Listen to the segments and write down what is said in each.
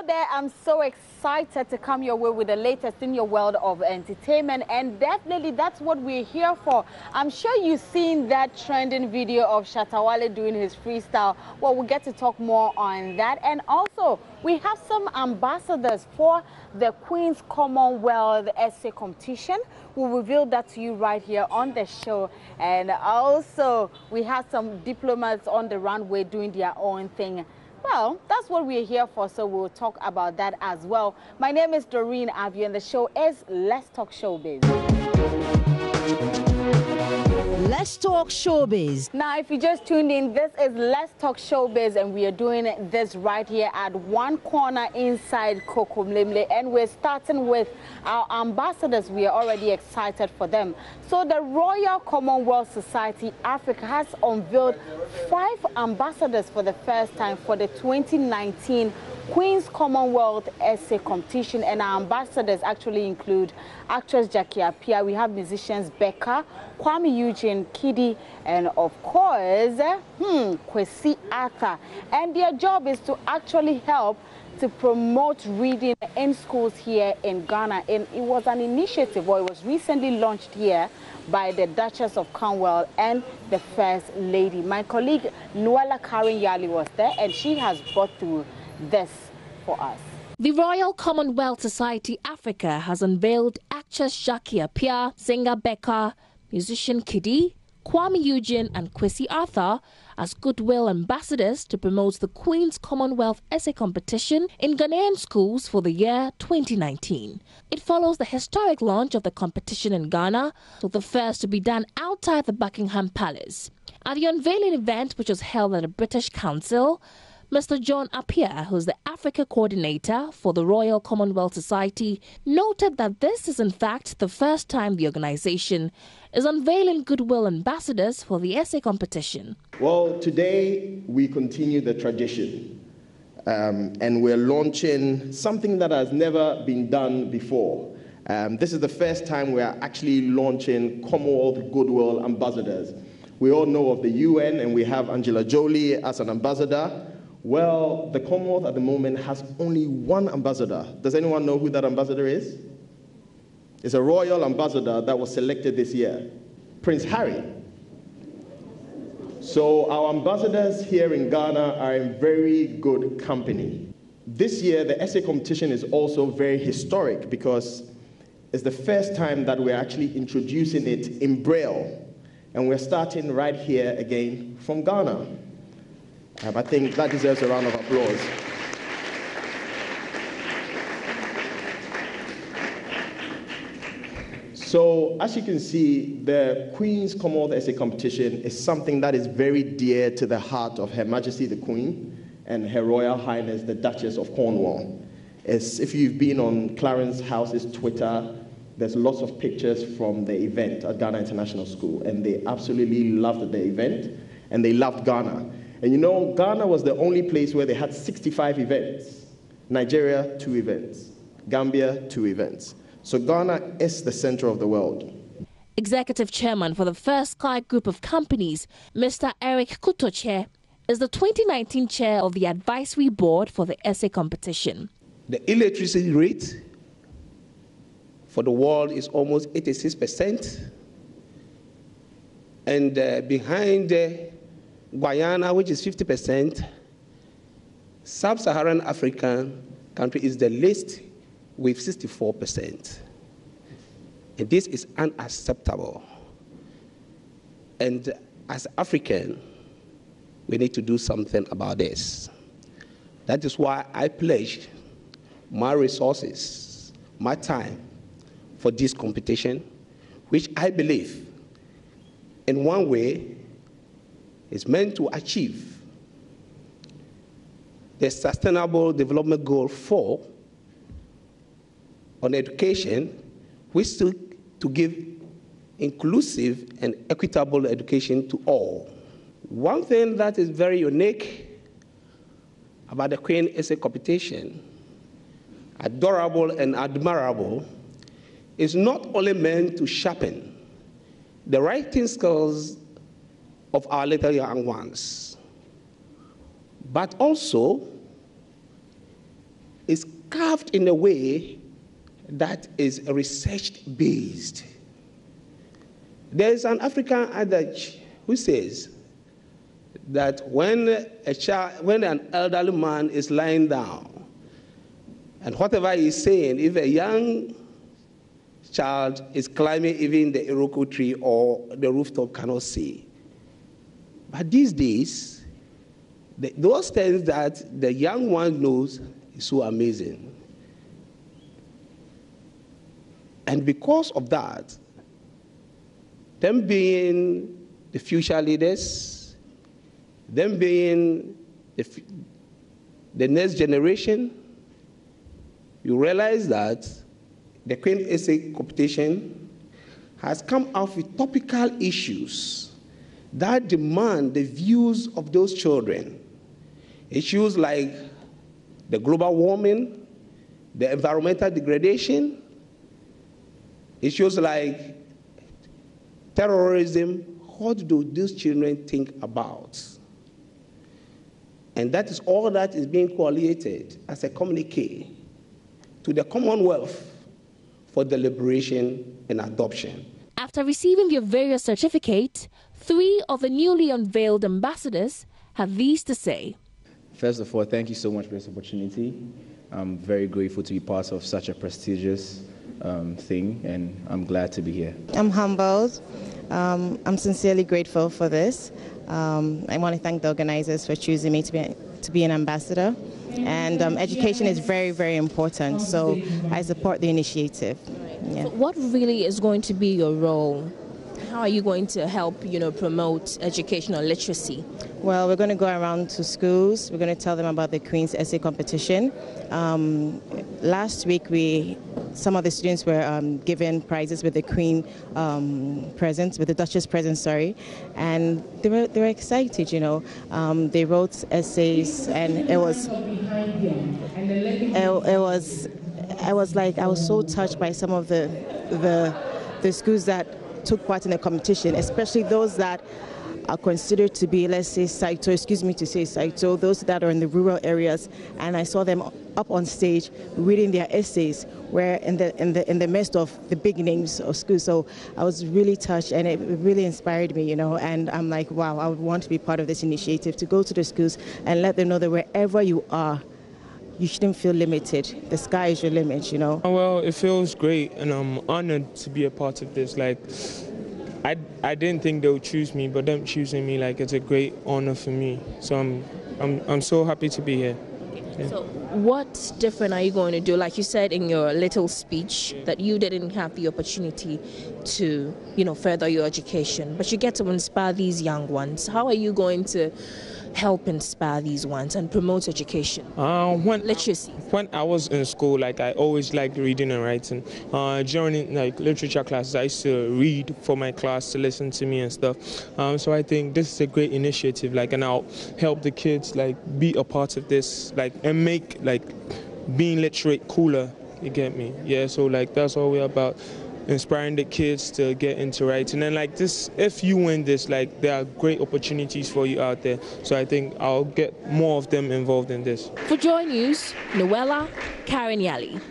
there, I'm so excited to come your way with the latest in your world of entertainment, and definitely that's what we're here for. I'm sure you've seen that trending video of Shuttle Wally doing his freestyle. Well, we'll get to talk more on that, and also we have some ambassadors for the Queen's Commonwealth essay competition. We'll reveal that to you right here on the show, and also we have some diplomats on the runway doing their own thing. Well, that's what we're here for, so we'll talk about that as well. My name is Doreen Avi, and the show is Let's Talk Showbiz. Let's Talk Showbiz. Now, if you just tuned in, this is Let's Talk Showbiz, and we are doing this right here at one corner inside Kokomlemle, and we're starting with our ambassadors. We are already excited for them. So the Royal Commonwealth Society Africa has unveiled 5 ambassadors for the first time for the 2019 Queen's Commonwealth Essay Competition, and our ambassadors actually include actress Jackie Appiah, we have musicians Becca, Kwame Eugene, Kidi, and of course, Kwesi Arthur. And their job is to actually help to promote reading in schools here in Ghana. And it was an initiative, or it was recently launched here by the Duchess of Commonwealth and the First Lady. My colleague Noella Karen Yali was there, and she has brought through this for us. The Royal Commonwealth Society Africa has unveiled actress Jackie Appiah, singer Becca, musician Kidi, Kwame Eugene and Kwesi Arthur as goodwill ambassadors to promote the Queen's Commonwealth Essay Competition in Ghanaian schools for the year 2019. It follows the historic launch of the competition in Ghana, with the first to be done outside the Buckingham Palace. At the unveiling event, which was held at the British Council, Mr. John Appiah, who's the Africa coordinator for the Royal Commonwealth Society, noted that this is in fact the first time the organization is unveiling goodwill ambassadors for the essay competition. Well, today we continue the tradition, and we're launching something that has never been done before. This is the first time we are actually launching Commonwealth Goodwill Ambassadors. We all know of the UN, and we have Angela Jolie as an ambassador. Well, the Commonwealth at the moment has only one ambassador. Does anyone know who that ambassador is? It's a royal ambassador that was selected this year, Prince Harry. So our ambassadors here in Ghana are in very good company. This year, the essay competition is also very historic because it's the first time that we're actually introducing it in Braille. And we're starting right here again from Ghana. I think that deserves a round of applause. So, as you can see, the Queen's Commonwealth Essay Competition is something that is very dear to the heart of Her Majesty the Queen and Her Royal Highness the Duchess of Cornwall. If you've been on Clarence House's Twitter, there's lots of pictures from the event at Ghana International School, and they absolutely loved the event, and they loved Ghana. And you know, Ghana was the only place where they had 65 events. Nigeria, 2 events. Gambia, 2 events. So Ghana is the center of the world. Executive Chairman for the First Sky Group of Companies, Mr. Eric Kutoche, is the 2019 chair of the advisory board for the essay competition. The illiteracy rate for the world is almost 86%. And behind Guyana, which is 50%, Sub-Saharan African country is the least with 64%. And this is unacceptable. And as African, we need to do something about this. That is why I pledged my resources, my time for this competition, which I believe in one way is meant to achieve the Sustainable Development Goal 4 on education, which is to give inclusive and equitable education to all. One thing that is very unique about the Queen Essay Competition, adorable and admirable, is not only meant to sharpen the writing skills of our little young ones, but also is carved in a way that is research-based. There is an African adage who says that when an elderly man is lying down, and whatever he's saying, if a young child is climbing even the Iroko tree or the rooftop, cannot see. But these days, those things that the young one knows is so amazing. And because of that, them being the future leaders, them being the next generation, you realize that the Queen Essay Competition has come out with topical issues that demand the views of those children. Issues like the global warming, the environmental degradation, issues like terrorism. What do those children think about? And that is all that is being collated as a communique to the Commonwealth for deliberation and adoption. After receiving their various certificates, 3 of the newly unveiled ambassadors have these to say. First of all, thank you so much for this opportunity. I'm very grateful to be part of such a prestigious thing, and I'm glad to be here. I'm humbled. I'm sincerely grateful for this. I want to thank the organizers for choosing me to be an ambassador. And education is very, very important, so I support the initiative. Yeah. So what really is going to be your role? How are you going to help, promote educational literacy? Well, we're going to go around to schools. We're going to tell them about the Queen's Essay Competition. Last week, some of the students were given prizes with the Queen present, with the Duchess present, sorry, and they were excited. They wrote essays, and I was so touched by some of the schools that took part in the competition, especially those that are considered to be, let's say, Saito, those that are in the rural areas, and I saw them up on stage reading their essays, where in the midst of the big names of schools. So I was really touched, and it really inspired me, and I'm like, wow, I would want to be part of this initiative, to go to the schools and let them know that wherever you are, you shouldn't feel limited. The sky is your limit, Well, it feels great, and I'm honored to be a part of this. I didn't think they would choose me, but them choosing me, it's a great honor for me. So I'm so happy to be here. Yeah. So what different are you going to do? Like you said in your little speech that you didn't have the opportunity to, further your education, but you get to inspire these young ones. How are you going to help inspire these ones and promote education? Literacy. When I was in school, I always liked reading and writing. During literature classes, I used to read for my class to listen to me and stuff. So I think this is a great initiative, and I'll help the kids be a part of this, and make being literate cooler. You get me? Yeah. So that's all we're about. Inspiring the kids to get into writing, and this, if you win this, there are great opportunities for you out there. So I think I'll get more of them involved in this. For JoyNews, Noella Karinyali.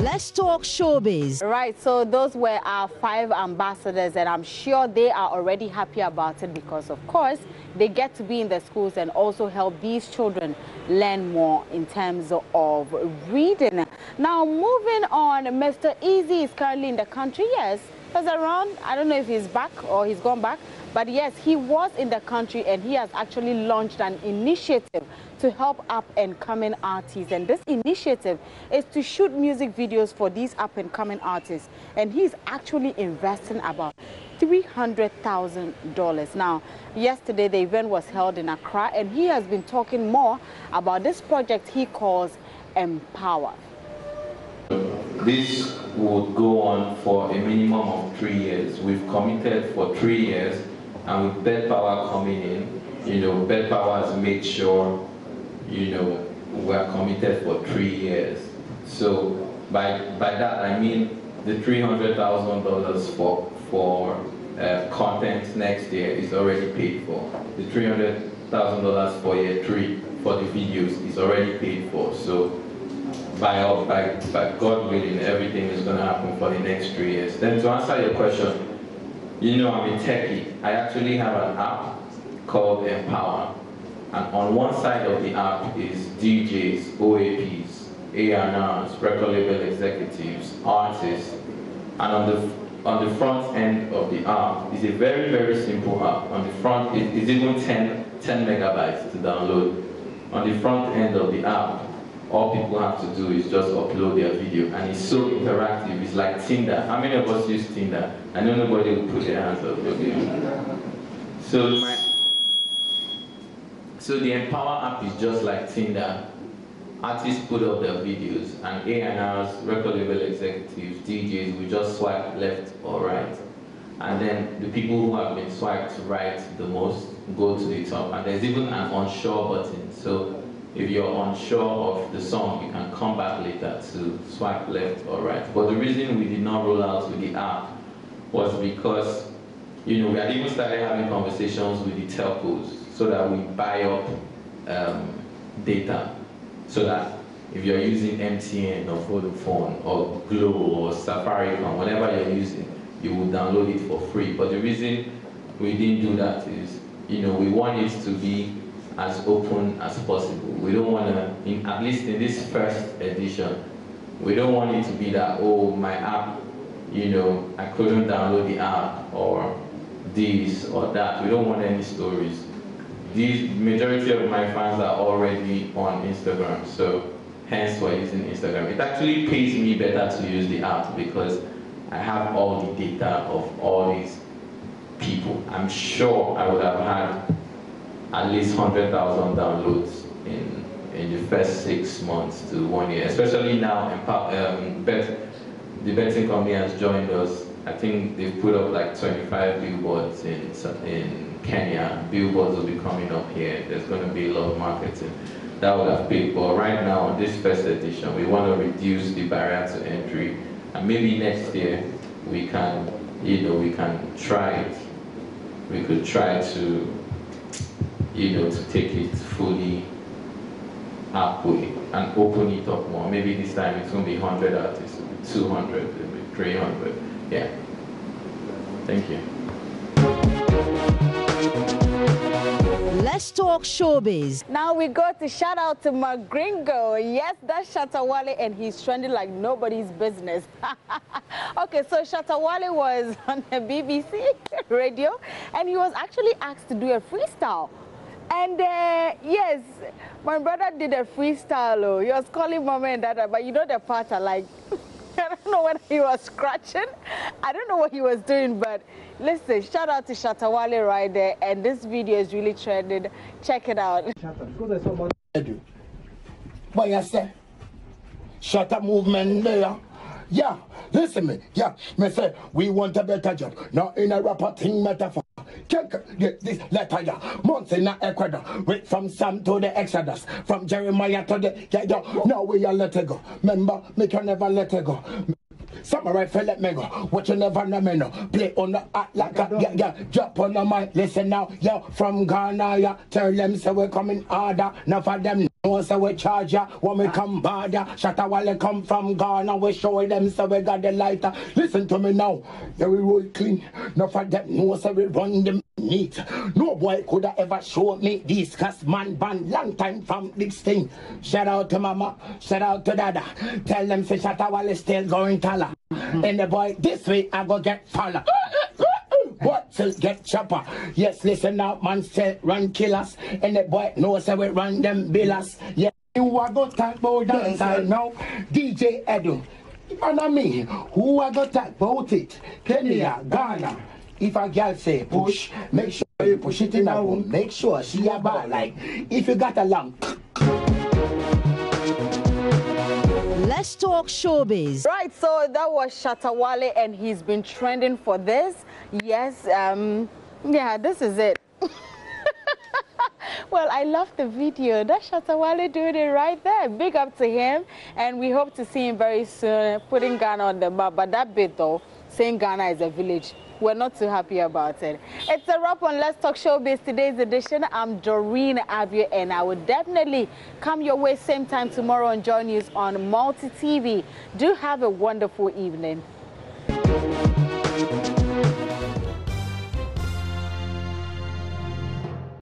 Let's talk showbiz. Right, so those were our 5 ambassadors, and I'm sure they are already happy about it because, of course, they get to be in the schools and also help these children learn more in terms of reading. Now, moving on, Mr. Eazi is currently in the country. Yes, he's around. I don't know if he's back or he's gone back. But yes, he was in the country, and he has actually launched an initiative to help up-and-coming artists. And this initiative is to shoot music videos for these up-and-coming artists. And he's actually investing about $300,000. Now, yesterday the event was held in Accra, and he has been talking more about this project he calls Empower. This would go on for a minimum of 3 years. We've committed for 3 years, and with Bed Power coming in, Bed Power has made sure, we're committed for 3 years. So by that I mean the $300,000 for content next year is already paid for. The $300,000 for year 3 for the videos is already paid for. So by God willing, everything is going to happen for the next 3 years. Then to answer your question, you know I'm a techie. I actually have an app called Empower. And on one side of the app is DJs, OAPs, A&Rs, record label executives, artists. And on the front end of the app is a very, very simple app. On the front, it's even 10 megabytes to download. On the front end of the app, all people have to do is just upload their video, and it's so interactive. It's like Tinder. How many of us use Tinder? I know nobody will put their hands up. So the Empower app is just like Tinder. Artists put up their videos, and A&Rs, record label executives, DJs will just swipe left or right. And then the people who have been swiped right the most go to the top. And there's even an unsure button. So if you're unsure of the song, you can come back later to swipe left or right. But the reason we did not roll out with the app was because, you know, we had even started having conversations with the telcos so that we buy up data, so that if you're using MTN or Vodafone or Glo or Safaricom, whatever you're using, you will download it for free. But the reason we didn't do that is, you know, we want it to be as open as possible. We don't want to, at least in this first edition, we don't want it to be that, oh, my app, you know, I couldn't download the app, or this or that. We don't want any stories. The majority of my fans are already on Instagram, so hence we're using Instagram. It actually pays me better to use the app because I have all the data of all these people. I'm sure I would have had at least 100,000 downloads in the first 6 months to 1 year, especially now. The betting company has joined us. I think they've put up like 25 billboards in Kenya. Billboards will be coming up here. There's going to be a lot of marketing. That would have paid. But right now, this first edition, we want to reduce the barrier to entry. And maybe next year, we can, you know, we can try it. We could try to, you know, to take it fully halfway and open it up more. Maybe this time it's going to be 100 artists, 200, maybe 300. Yeah. Thank you. Let's talk showbiz. Now we go to shout out to my gringo. Yes, that's Shuttle Wally, and he's trending like nobody's business. Okay, so Shuttle Wally was on the BBC radio, and he was actually asked to do a freestyle. And yes, my brother did a freestyle. Oh. He was calling Mama and Dada, but you know the part I like. I don't know whether he was scratching. I don't know what he was doing, but listen, shout out to Shuttle Wally right there. And this video is really trending. Check it out. What you say? Shut up movement there. Yeah, listen me. Yeah, me say we want a better job. Not in a rapper thing metaphor. Check this letter, yeah. Months in Ecuador. Wait from Sam to the Exodus. From Jeremiah to the... Yeah. Now we are let it go. Remember, me can never let it go. Samurai fell let me go. What you never know me no. Play on the act like a... Yeah. Drop on the mic. Listen now. Yeah, from Ghana, yeah. Tell them say we coming harder. Now for them know say we charge ya. When we come harder. Shuttle Wally come from Ghana. We show them say we got the lighter. Listen to me now. Yeah, we roll clean. Now for them know say we run them neat. No boy could have ever showed me this. Cause man band long time from this thing. Shout out to mama. Shout out to dada. Tell them say Shuttle Wally still going taller. And the boy this way I go get faller. What till get chopper? Yes, listen now, man still run killers. And the boy knows how we run them billers. Yeah, you are go talk about dance I know. DJ Edu. And me, who I go talk about it? Kenya, Ghana. If a girl say push, make sure you push it in a room. Make sure she a ball like if you got a lump. Let's talk showbiz. Right, so that was Shuttle Wally, and he's been trending for this. Yes, yeah, this is it. Well, I love the video. That's Shuttle Wally doing it right there. Big up to him, and we hope to see him very soon, putting Ghana on the map. But that bit though, saying Ghana is a village, we're not too happy about it. It's a wrap on Let's Talk Showbiz today's edition. I'm Doreen Avia, and I will definitely come your way same time tomorrow on JoyNews on Multi TV. Do have a wonderful evening.